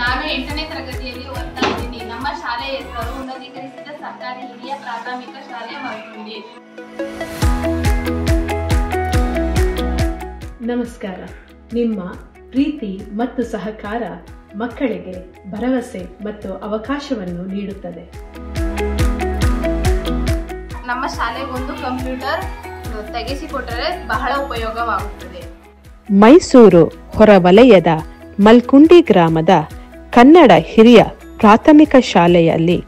ನಾನು 8ನೇ ತರಗತಿಯಲ್ಲಿ ಓದ್ತಾ ಇದ್ದೀನಿ. ನಮ್ಮ ಶಾಲೆಯ ಹೆಸರು ಉನ್ನತೀಕರಿಸಿದ ಸರ್ಕಾರಿ ಹಿರಿಯ ಪ್ರಾಥಮಿಕ ಶಾಲೆ ಮರಗುಂಡಿ. ನಮಸ್ಕಾರ. ನಿಮ್ಮ ಪ್ರೀತಿ ಮತ್ತು ಸಹಕಾರ ಮಕ್ಕಳಿಗೆ ಭರವಸೆ ಮತ್ತು ಅವಕಾಶವನ್ನು ನೀಡುತ್ತದೆ. ನಮ್ಮ ಶಾಲೆಗೊಂದು ಕಂಪ್ಯೂಟರ್ ತೆಗೆಸಿಕೊಟ್ಟರೆ ಬಹಳ ಉಪಯೋಗವಾಗುತ್ತದೆ. ಮೈಸೂರು ಹೊರವಲಯದ ಮಲ್ಕುಂಡಿ ಗ್ರಾಮದ ಕನ್ನಡ ಹಿರಿಯ ಪ್ರಾಥಮಿಕ ಶಾಲೆಯಲ್ಲಿ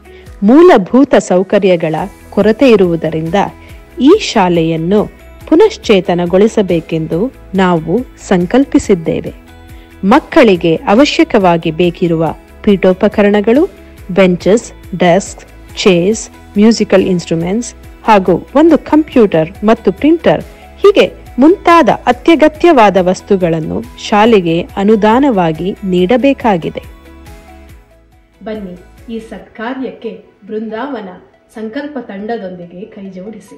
ಮೂಲಭೂತ ಸೌಕರ್ಯಗಳ ಕೊರತೆ ಇರುವುದರಿಂದ ಈ ಶಾಲೆಯನ್ನು ಪುನಶ್ಚೇತನಗೊಳಿಸಬೇಕೆಂದು ನಾವು ಸಂಕಲ್ಪಿಸಿದ್ದೇವೆ. ಮಕ್ಕಳಿಗೆ ಅವಶ್ಯಕವಾಗಿ ಬೇಕಿರುವ ಪೀಠೋಪಕರಣಗಳು, benches, desk, chairs, musical instruments ಹಾಗೂ ಒಂದು ಕಂಪ್ಯೂಟರ್ ಮತ್ತು ಪ್ರಿಂಟರ್ ಹೀಗೆ ಮುಂತಾದ ಅತ್ಯಗತ್ಯವಾದ ವಸ್ತುಗಳನ್ನು ಶಾಲೆಗೆ ಅನುದಾನವಾಗಿ ನೀಡಬೇಕಾಗಿದೆ. ಬನ್ನಿ, ಈ ಸತ್ಕಾರ್ಯಕ್ಕೆ ಬೃಂದಾವನ ಸಂಕಲ್ಪ ತಂಡದೊಂದಿಗೆ ಕೈಜೋಡಿಸಿ.